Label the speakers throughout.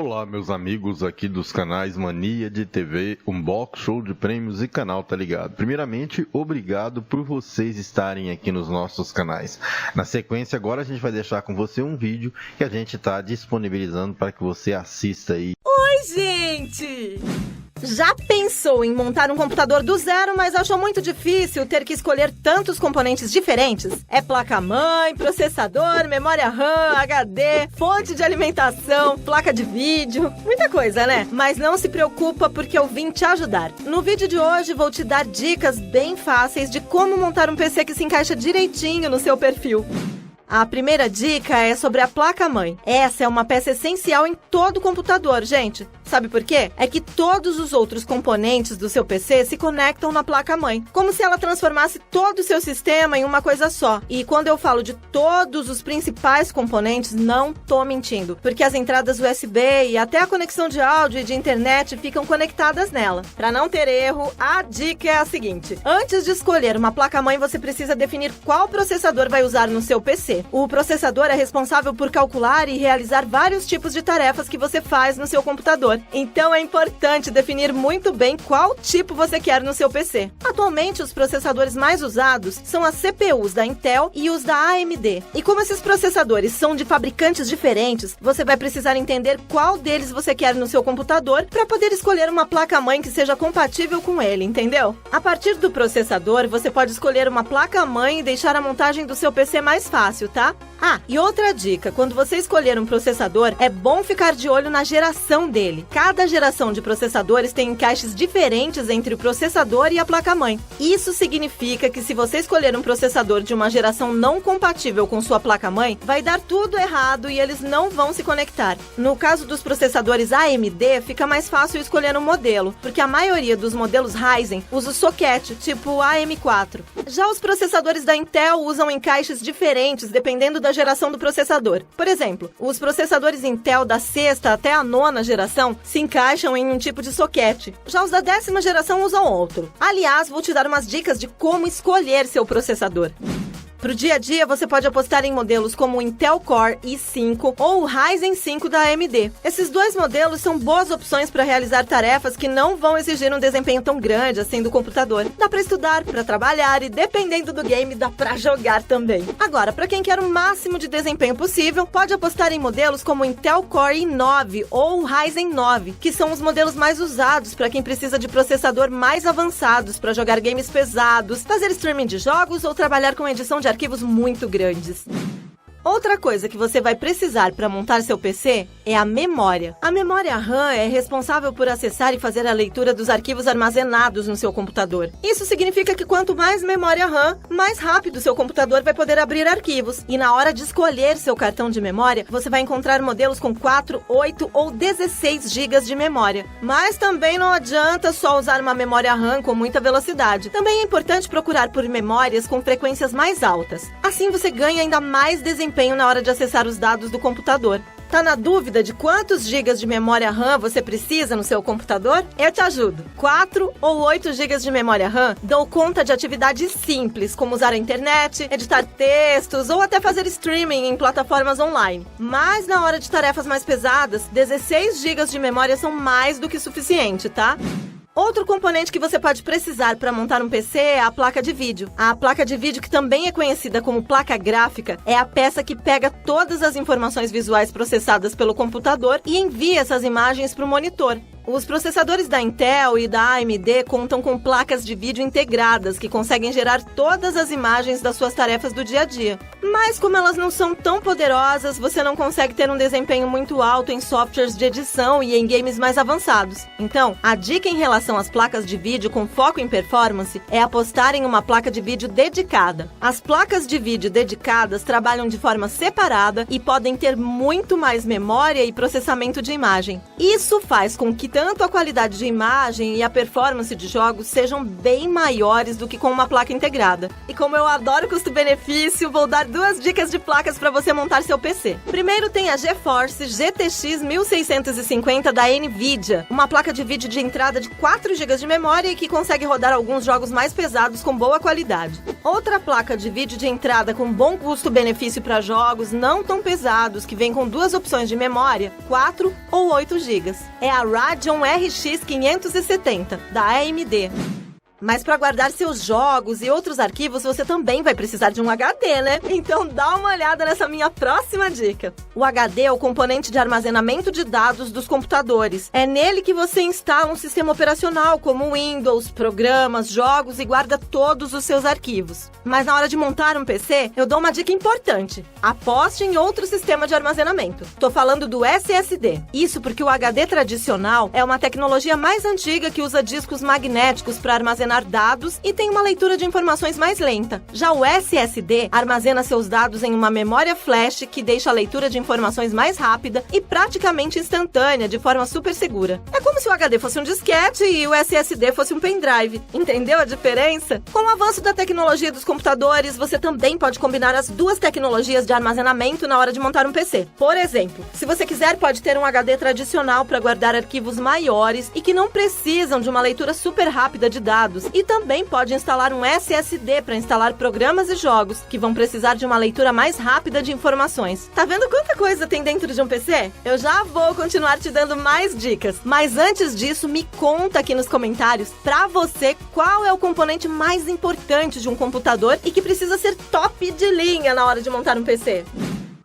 Speaker 1: Olá, meus amigos aqui dos canais Mania de TV, Unbox, Show de Prêmios e Canal Tá Ligado. Primeiramente, obrigado por vocês estarem aqui nos nossos canais. Na sequência, agora a gente vai deixar com você um vídeo que a gente está disponibilizando para que você assista aí.
Speaker 2: Oi, gente! Já pensou em montar um computador do zero, mas achou muito difícil ter que escolher tantos componentes diferentes? É placa-mãe, processador, memória RAM, HD, fonte de alimentação, placa de vídeo, muita coisa, né? Mas não se preocupa porque eu vim te ajudar. No vídeo de hoje vou te dar dicas bem fáceis de como montar um PC que se encaixa direitinho no seu perfil. A primeira dica é sobre a placa-mãe. Essa é uma peça essencial em todo computador, gente. Sabe por quê? É que todos os outros componentes do seu PC se conectam na placa-mãe, como se ela transformasse todo o seu sistema em uma coisa só. E quando eu falo de todos os principais componentes, não tô mentindo, porque as entradas USB e até a conexão de áudio e de internet ficam conectadas nela. Para não ter erro, a dica é a seguinte: antes de escolher uma placa-mãe, você precisa definir qual processador vai usar no seu PC. O processador é responsável por calcular e realizar vários tipos de tarefas que você faz no seu computador. Então é importante definir muito bem qual tipo você quer no seu PC. Atualmente, os processadores mais usados são as CPUs da Intel e os da AMD. E como esses processadores são de fabricantes diferentes, você vai precisar entender qual deles você quer no seu computador para poder escolher uma placa-mãe que seja compatível com ele, entendeu? A partir do processador, você pode escolher uma placa-mãe e deixar a montagem do seu PC mais fácil, tá? Ah, e outra dica, quando você escolher um processador, é bom ficar de olho na geração dele. Cada geração de processadores tem encaixes diferentes entre o processador e a placa-mãe. Isso significa que se você escolher um processador de uma geração não compatível com sua placa-mãe, vai dar tudo errado e eles não vão se conectar. No caso dos processadores AMD, fica mais fácil escolher um modelo, porque a maioria dos modelos Ryzen usa o socket, tipo AM4. Já os processadores da Intel usam encaixes diferentes dependendo da geração do processador. Por exemplo, os processadores Intel da 6ª até a 9ª geração se encaixam em um tipo de socket. Já os da 10ª geração usam outro. Aliás, vou te dar umas dicas de como escolher seu processador. Pro dia a dia, você pode apostar em modelos como o Intel Core i5 ou o Ryzen 5 da AMD. Esses dois modelos são boas opções para realizar tarefas que não vão exigir um desempenho tão grande assim do computador. Dá para estudar, para trabalhar e, dependendo do game, dá para jogar também. Agora, para quem quer o máximo de desempenho possível, pode apostar em modelos como o Intel Core i9 ou o Ryzen 9, que são os modelos mais usados para quem precisa de processador mais avançados para jogar games pesados, fazer streaming de jogos ou trabalhar com edição de arquivos muito grandes. Outra coisa que você vai precisar para montar seu PC é a memória. A memória RAM é responsável por acessar e fazer a leitura dos arquivos armazenados no seu computador. Isso significa que quanto mais memória RAM, mais rápido seu computador vai poder abrir arquivos. E na hora de escolher seu cartão de memória, você vai encontrar modelos com 4, 8 ou 16 GB de memória. Mas também não adianta só usar uma memória RAM com muita velocidade. Também é importante procurar por memórias com frequências mais altas. Assim você ganha ainda mais desempenho na hora de acessar os dados do computador. Tá na dúvida de quantos gigas de memória RAM você precisa no seu computador? Eu te ajudo. 4 ou 8 GB de memória RAM dão conta de atividades simples, como usar a internet, editar textos ou até fazer streaming em plataformas online. Mas na hora de tarefas mais pesadas, 16 GB de memória são mais do que suficiente, tá? Outro componente que você pode precisar para montar um PC é a placa de vídeo. A placa de vídeo, que também é conhecida como placa gráfica, é a peça que pega todas as informações visuais processadas pelo computador e envia essas imagens para o monitor. Os processadores da Intel e da AMD contam com placas de vídeo integradas que conseguem gerar todas as imagens das suas tarefas do dia a dia. Mas como elas não são tão poderosas, você não consegue ter um desempenho muito alto em softwares de edição e em games mais avançados. Então, a dica em relação às placas de vídeo com foco em performance é apostar em uma placa de vídeo dedicada. As placas de vídeo dedicadas trabalham de forma separada e podem ter muito mais memória e processamento de imagem. Isso faz com que tanto a qualidade de imagem e a performance de jogos sejam bem maiores do que com uma placa integrada. E como eu adoro custo-benefício, vou dar 2 dicas de placas para você montar seu PC. Primeiro tem a GeForce GTX 1650 da NVIDIA, uma placa de vídeo de entrada de 4 GB de memória e que consegue rodar alguns jogos mais pesados com boa qualidade. Outra placa de vídeo de entrada com bom custo-benefício para jogos não tão pesados, que vem com 2 opções de memória, 4 ou 8 GB. É a Radeon RX 570, da AMD. Mas para guardar seus jogos e outros arquivos, você também vai precisar de um HD, né? Então dá uma olhada nessa minha próxima dica. O HD é o componente de armazenamento de dados dos computadores. É nele que você instala um sistema operacional como Windows, programas, jogos e guarda todos os seus arquivos. Mas na hora de montar um PC, eu dou uma dica importante. Aposte em outro sistema de armazenamento. Tô falando do SSD. Isso porque o HD tradicional é uma tecnologia mais antiga que usa discos magnéticos para armazenar dados e tem uma leitura de informações mais lenta. Já o SSD armazena seus dados em uma memória flash que deixa a leitura de informações mais rápida e praticamente instantânea, de forma super segura. É como se o HD fosse um disquete e o SSD fosse um pendrive. Entendeu a diferença? Com o avanço da tecnologia dos computadores, você também pode combinar as 2 tecnologias de armazenamento na hora de montar um PC. Por exemplo, se você quiser, pode ter um HD tradicional para guardar arquivos maiores e que não precisam de uma leitura super rápida de dados. E também pode instalar um SSD para instalar programas e jogos que vão precisar de uma leitura mais rápida de informações. Tá vendo quanta coisa tem dentro de um PC? Eu já vou continuar te dando mais dicas. Mas antes disso, me conta aqui nos comentários, pra você, qual é o componente mais importante de um computador e que precisa ser top de linha na hora de montar um PC.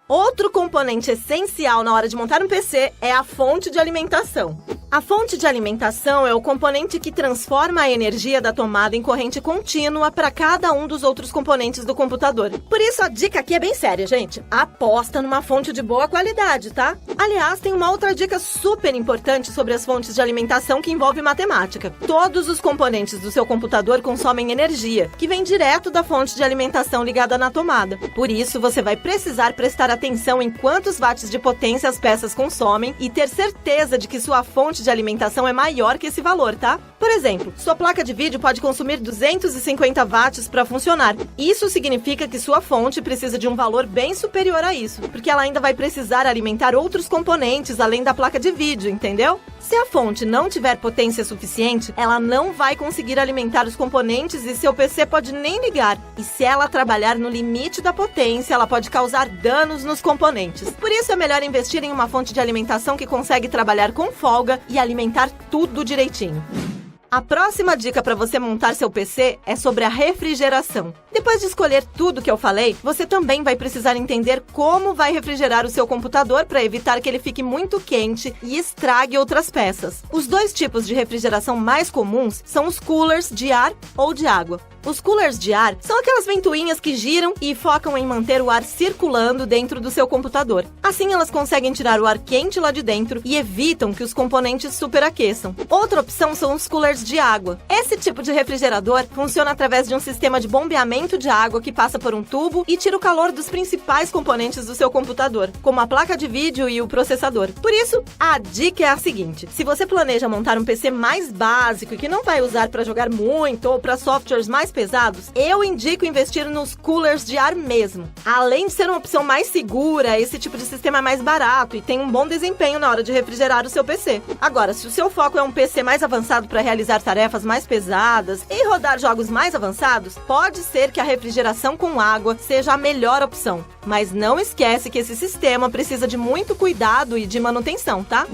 Speaker 2: Outro componente essencial na hora de montar um PC é a fonte de alimentação. A fonte de alimentação é o componente que transforma a energia da tomada em corrente contínua para cada um dos outros componentes do computador. Por isso, a dica aqui é bem séria, gente. Aposta numa fonte de boa qualidade, tá? Aliás, tem uma outra dica super importante sobre as fontes de alimentação que envolve matemática. Todos os componentes do seu computador consomem energia, que vem direto da fonte de alimentação ligada na tomada. Por isso, você vai precisar prestar atenção em quantos watts de potência as peças consomem e ter certeza de que sua fonte de alimentação é maior que esse valor, tá? Por exemplo, sua placa de vídeo pode consumir 250 watts para funcionar. Isso significa que sua fonte precisa de um valor bem superior a isso, porque ela ainda vai precisar alimentar outros componentes além da placa de vídeo, entendeu? Se a fonte não tiver potência suficiente, ela não vai conseguir alimentar os componentes e seu PC pode nem ligar. E se ela trabalhar no limite da potência, ela pode causar danos nos componentes. Por isso é melhor investir em uma fonte de alimentação que consegue trabalhar com folga e alimentar tudo direitinho. A próxima dica para você montar seu PC é sobre a refrigeração. Depois de escolher tudo que eu falei, você também vai precisar entender como vai refrigerar o seu computador para evitar que ele fique muito quente e estrague outras peças. Os 2 tipos de refrigeração mais comuns são os coolers de ar ou de água. Os coolers de ar são aquelas ventoinhas que giram e focam em manter o ar circulando dentro do seu computador. Assim, elas conseguem tirar o ar quente lá de dentro e evitam que os componentes superaqueçam. Outra opção são os coolers de água. Esse tipo de refrigerador funciona através de um sistema de bombeamento de água que passa por um tubo e tira o calor dos principais componentes do seu computador, como a placa de vídeo e o processador. Por isso, a dica é a seguinte: se você planeja montar um PC mais básico e que não vai usar para jogar muito ou para softwares mais pesados, eu indico investir nos coolers de ar mesmo. Além de ser uma opção mais segura, esse tipo de sistema é mais barato e tem um bom desempenho na hora de refrigerar o seu PC. Agora, se o seu foco é um PC mais avançado para realizar tarefas mais pesadas e rodar jogos mais avançados, pode ser que a refrigeração com água seja a melhor opção. Mas não esquece que esse sistema precisa de muito cuidado e de manutenção, tá?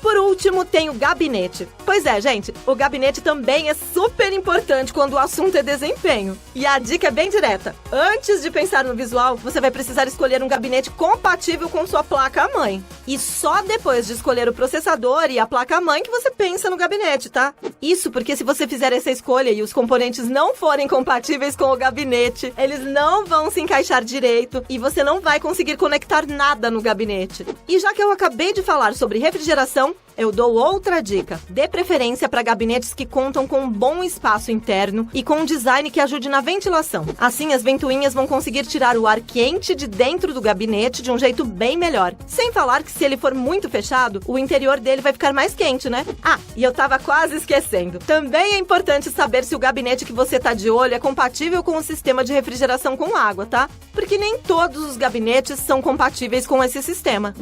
Speaker 2: Por último, tem o gabinete. Pois é, gente, o gabinete também é super importante quando o assunto é desempenho. E a dica é bem direta. Antes de pensar no visual, você vai precisar escolher um gabinete compatível com sua placa-mãe. E só depois de escolher o processador e a placa-mãe que você pensa no gabinete, tá? Isso porque se você fizer essa escolha e os componentes não forem compatíveis com o gabinete, eles não vão se encaixar direito e você não vai conseguir conectar nada no gabinete. E já que eu acabei de falar sobre refrigeração, Então, eu dou outra dica. Dê preferência para gabinetes que contam com um bom espaço interno e com um design que ajude na ventilação. Assim, as ventoinhas vão conseguir tirar o ar quente de dentro do gabinete de um jeito bem melhor. Sem falar que se ele for muito fechado, o interior dele vai ficar mais quente, né? Ah, e eu tava quase esquecendo. Também é importante saber se o gabinete que você tá de olho é compatível com o sistema de refrigeração com água, tá? Porque nem todos os gabinetes são compatíveis com esse sistema.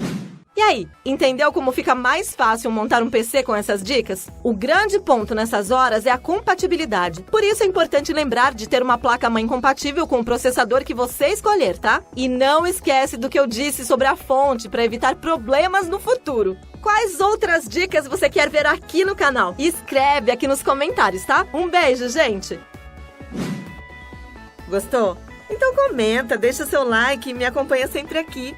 Speaker 2: E aí, entendeu como fica mais fácil montar um PC com essas dicas? O grande ponto nessas horas é a compatibilidade. Por isso é importante lembrar de ter uma placa-mãe compatível com o processador que você escolher, tá? E não esquece do que eu disse sobre a fonte para evitar problemas no futuro. Quais outras dicas você quer ver aqui no canal? Escreve aqui nos comentários, tá? Um beijo, gente! Gostou? Então comenta, deixa seu like e me acompanha sempre aqui.